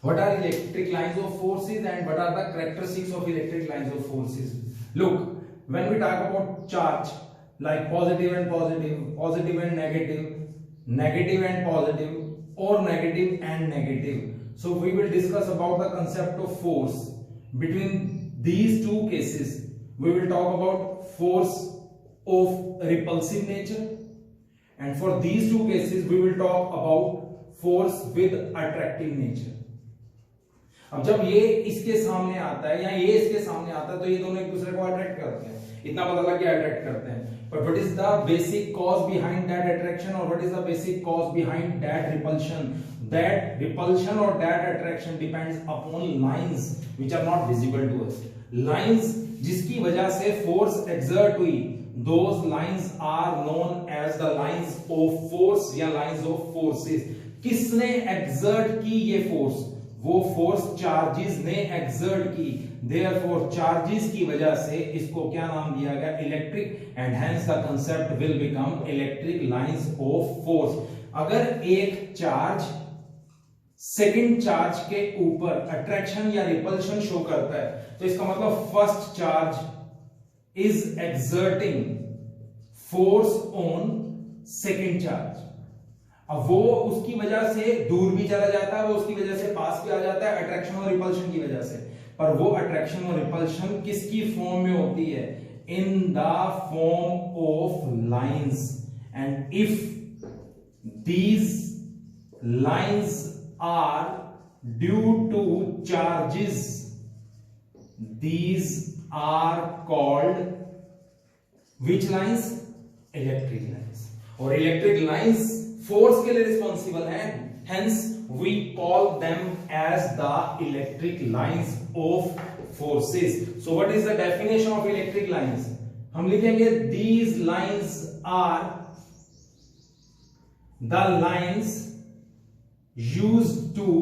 What are electric lines of forces and what are the characteristics of electric lines of forces? Look, when we talk about charge, like positive and positive, positive and negative, negative and positive, or negative and negative. So we will discuss about the concept of force. Between these two cases, we will talk about force of repulsive nature, and for these two cases we will talk about force with attractive nature. अब जब ये इसके सामने आता है या ये इसके सामने आता है तो ये दोनों एक दूसरे को अट्रैक्ट करते हैं, इतना पता लग गया अट्रैक्ट करते हैं. But what is the basic cause behind that attraction और what is the basic cause behind that repulsion? That repulsion और that attraction depends upon lines which are not visible to us. Lines जिसकी वजह से force exert हुई, those lines are known as the lines of force या lines of forces. किसने exert की ये force? वो फोर्स चार्जेस ने एक्सर्ट की. देयरफॉर चार्जेस की वजह से इसको क्या नाम दिया गया? Electric. And hence the concept will become electric lines of force. अगर एक चार्ज सेकंड चार्ज के ऊपर अट्रैक्शन या रिपल्शन शो करता है तो इसका मतलब first charge is exerting force on second charge. अब वो उसकी वजह से दूर भी चला जाता है, वो उसकी वजह से पास भी आ जाता है अट्रैक्शन और रिपल्शन की वजह से. पर वो अट्रैक्शन और रिपल्शन किसकी फॉर्म में होती है? In the form of lines. And if these lines are due to charges, these are called which lines? Electric lines. और electric lines force के लिए responsible हैं, hence we call them as the electric lines of forces. So what is the definition of electric lines? हम लिखेंगे these lines are the lines used to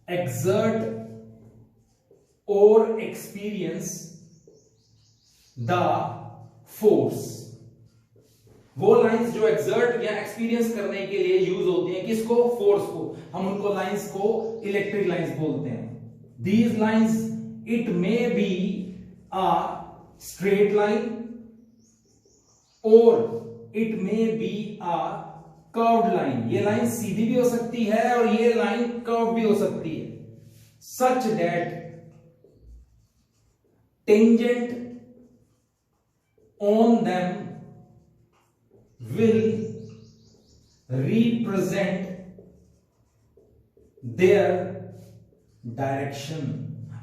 exert or experience the force. वो lines जो exert या experience करने के लिए use होती हैं, किसको? फोर्स को. हम उनको लाइंस को इलेक्ट्रिक लाइंस बोलते हैं. These lines it may be a straight line और it may be a curved line. ये लाइन सीधी भी हो सकती है और ये लाइन कर्व भी हो सकती है. Such that tangent on them will represent their direction.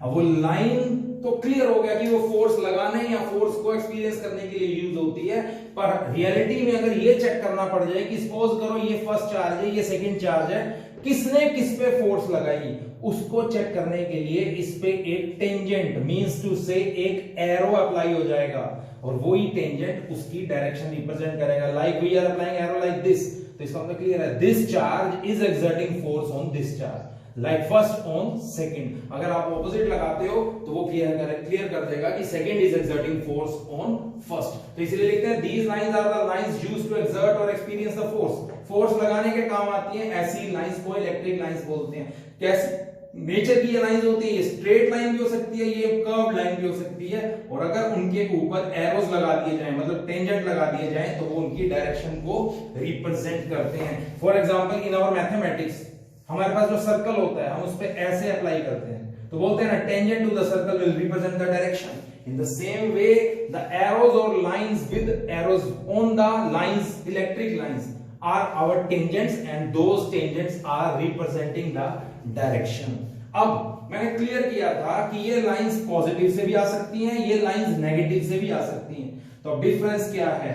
अब वो लाइन तो क्लियर हो गया कि वो फोर्स लगाने या फोर्स को एक्सपीरियंस करने के लिए यूज होती है, पर रियलिटी में अगर ये चेक करना पड़ जाए कि सपोज करो ये फर्स्ट चार्ज है, ये सेकंड चार्ज है, किसने किस पे फोर्स लगाई, उसको चेक करने के लिए इस पे एक टेंजेंट मींस टू से एक एरो अप्लाई हो जाएगा और वही टेंजेंट उसकी डायरेक्शन रिप्रेजेंट करेगा. Like we are applying arrow like this. तो इसका मतलब क्लियर है, this charge is exerting force on this charge, like first on second. अगर आप ऑपोजिट लगाते हो तो वो क्लियर कर देगा कि second is exerting force on first. तो इसलिए लिखते हैं these lines are the lines used to exert or experience the force. Force लगाने के काम आती है, ऐसी लाइंस को इलेक्ट्रिक लाइंस बोलते हैं. कैसे नेचर की ये लाइंस होती है? ये स्ट्रेट लाइन भी हो सकती है, ये कर्व लाइन भी हो सकती है, और अगर उनके ऊपर एरोस लगा दिए जाएं, मतलब टेंजेंट लगा दिए जाएं, तो वो उनकी डायरेक्शन को रिप्रेजेंट करते हैं. For example in our mathematics हमारे पास जो सर्कल होता है हम उस पे ऐसे अप्लाई करते हैं तो बोलते हैं ना tangent to the circle will represent the direction. In the same way the arrows और lines with arrows on the lines, electric lines, are our tangents and those tangents are representing the direction. अब मैंने clear किया था कि ये lines positive से भी आ सकती हैं, ये लाइंस नेगेटिव से भी आ सकती हैं. तो अब डिफरेंस क्या है?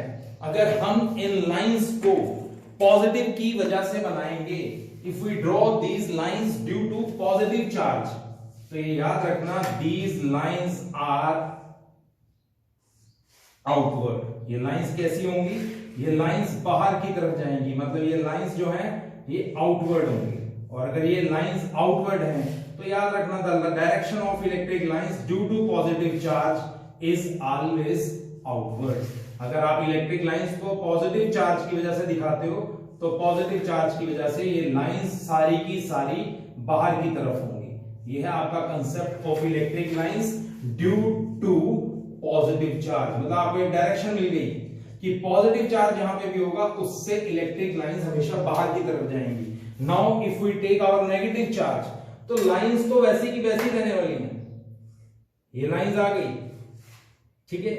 अगर हम इन लाइंस को पॉजिटिव की वजह से बनाएंगे, if we draw these lines due to positive charge, तो ये याद रखना दीज लाइंस आर आउटवर्ड. ये लाइंस कैसी होंगी? ये लाइंस बाहर की तरफ जाएंगी, मतलब ये लाइंस जो हैं ये आउटवर्ड होंगी. और अगर ये लाइंस आउटवर्ड हैं तो याद रखना the direction of electric lines due to positive charge is always outward. अगर आप इलेक्ट्रिक लाइंस को पॉजिटिव चार्ज की वजह से दिखाते हो तो पॉजिटिव चार्ज की वजह से ये लाइंस सारी की सारी बाहर की तरफ होंगी। यह है आपका concept of electric lines due to positive charge. मतलब आपको एक डायरेक्शन मिल गई कि पॉजिटिव चार्ज यहां पे भी होगा, उससे इलेक्ट्रिक लाइंस हमेशा बाहर की तरफ जाएंगी। Now if we take our negative charge, तो लाइंस तो वैसी की वैसी रहने वाली हैं। ये लाइंस आ गई, ठीक है,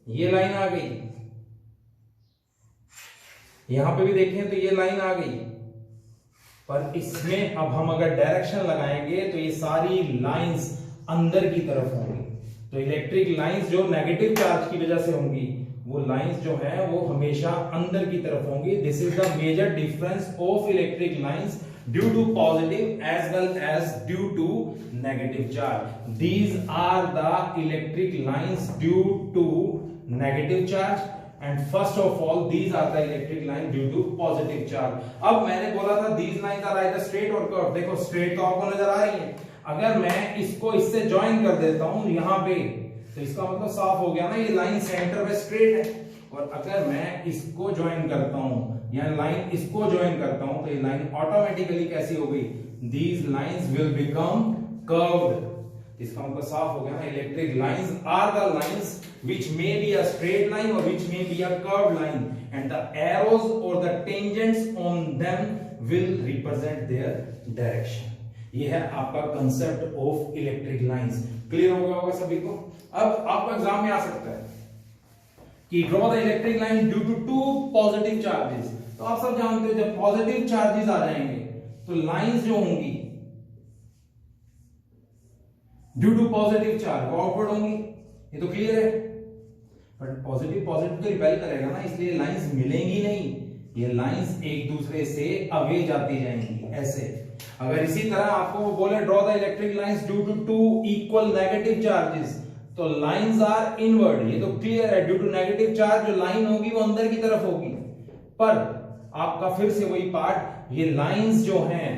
ये लाइन आ गई, यहां पे भी देखें तो ये लाइन आ गई, पर इसमें अब हम अगर डायरेक्शन लगाएंगे तो ये सारी लाइंस अंदर की तरफ होंगी। तो इलेक्ट्रिक लाइंस जो नेगेटिव चार्ज की वजह से होंगी, वो लाइंस जो है वो हमेशा अंदर की तरफ होंगी। This is the major difference of electric lines due to positive as well as due to negative charge. These are the electric lines due to negative charge and first of all these are the electric line due to positive charge। अब मैंने बोला था these lines are either straight or curved। देखो straight तो आपको नजर आ रही है, अगर मैं इसको इससे ज्वाइन कर देता हूं यहां पे, तो इसका मतलब साफ हो गया ना, ये लाइन सेंटर पे स्ट्रेट है। और अगर मैं इसको ज्वाइन करता हूं या लाइन इसको ज्वाइन करता हूं, तो ये लाइन ऑटोमेटिकली कैसी हो गई, these lines will become curved। इसका मतलब साफ हो गया ना, electric lines are the lines which may be a straight line or which may be a curved line, and the arrows or the tangents on them will represent their direction। यह है आपका concept of electric lines. Clear हो गया होगा सभी को। अब आपका एग्जाम में आ सकता है कि draw the electric line due to two positive charges. तो आप सब जानते हो जब पॉजिटिव चार्जेस आ जाएंगे तो लाइंस जो होंगी ड्यू टू पॉजिटिव चार्ज वो आउटवर्ड होंगी, ये तो क्लियर है। बट पॉजिटिव पॉजिटिव तो रिपेल करेगा ना, इसलिए लाइंस मिलेंगी नहीं, ये लाइंस एक दूसरे से अवे जाती जाएंगी ऐसे। अगर इसी तरह आपको बोले draw the electric lines due to two equal negative charges, तो लाइंस आर इनवर्ड, ये तो क्लियर है। ड्यू टू नेगेटिव चार्ज जो लाइन होगी वो अंदर की तरफ होगी, पर आपका फिर से वही पार्ट, ये लाइंस जो हैं,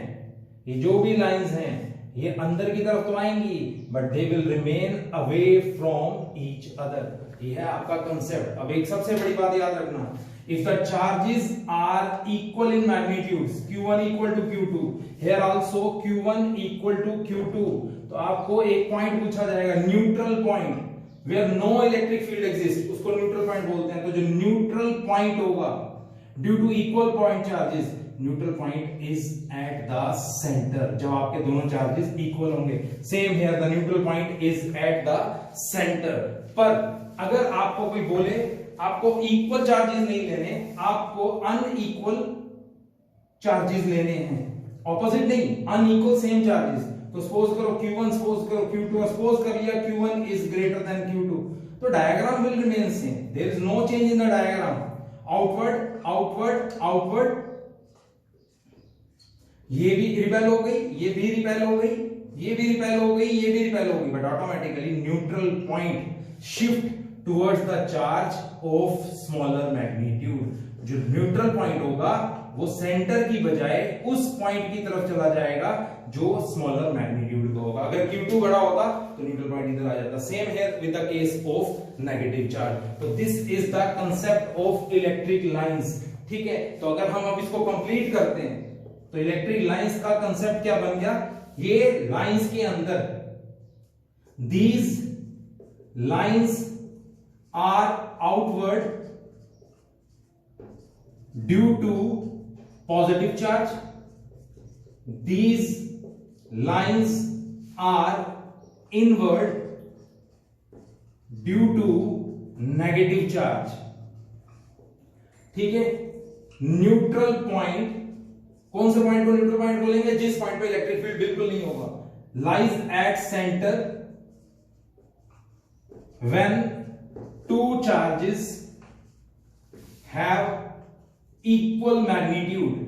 ये जो भी लाइंस हैं ये अंदर की तरफ तो आएंगी, but they will remain away from each other. ये है आपका कंसेप्ट। अब एक सबसे बड़ी बात याद रखना, if the charges are equal in magnitudes, Q1 equal to Q2, here also Q1 equal to Q2, तो आपको एक पॉइंट पूछा जाएगा, neutral point where no electric field exist, उसको न्यूट्रल पॉइंट बोलते हैं। तो जो न्यूट्रल पॉइंट होगा due to equal point charges, neutral point is at the centre, जब आपके दोनों चार्जेस इक्वल होंगे। Same here the neutral point is at the centre. पर अगर आपको कोई बोले आपको इक्वल चार्जेस नहीं लेने, आपको अनइक्वल चार्जेस लेने हैं, ऑपोजिट नहीं, अनइक्वल सेम चार्जेस, तो सपोज करो Q1, सपोज करो Q2, सपोज कर लिया Q1 is greater than Q2, तो diagram will remain same, there is no change in the diagram. Outward outward outward, ये भी रिपेल हो गई, ये भी रिपेल हो गई, ये भी रिपेल हो गई, ये भी रिपेल हो गई, but automatically neutral point shift towards the charge of smaller magnitude. जो न्यूट्रल पॉइंट होगा वो सेंटर की बजाय उस पॉइंट की तरफ चला जाएगा जो स्मॉलर मैग्नीट्यूड का होगा। अगर Q2 बड़ा होता तो न्यूट्रल पॉइंट इधर आ जाता। Same here with the case of negative charge. तो this is the concept of electric lines. ठीक है, तो अगर हम अब इसको कंप्लीट करते हैं तो इलेक्ट्रिक लाइंस का कंसेप्ट क्या बन गया, ये लाइंस के अंदर these lines are outward due to positive charge, these lines are inward due to negative charge। ठीक है, न्यूट्रल पॉइंट, कौन से पॉइंट को न्यूट्रल पॉइंट बोलेंगे, जिस पॉइंट पे इलेक्ट्रिक फील्ड बिल्कुल नहीं होगा, lies at centre when two charges have equal magnitude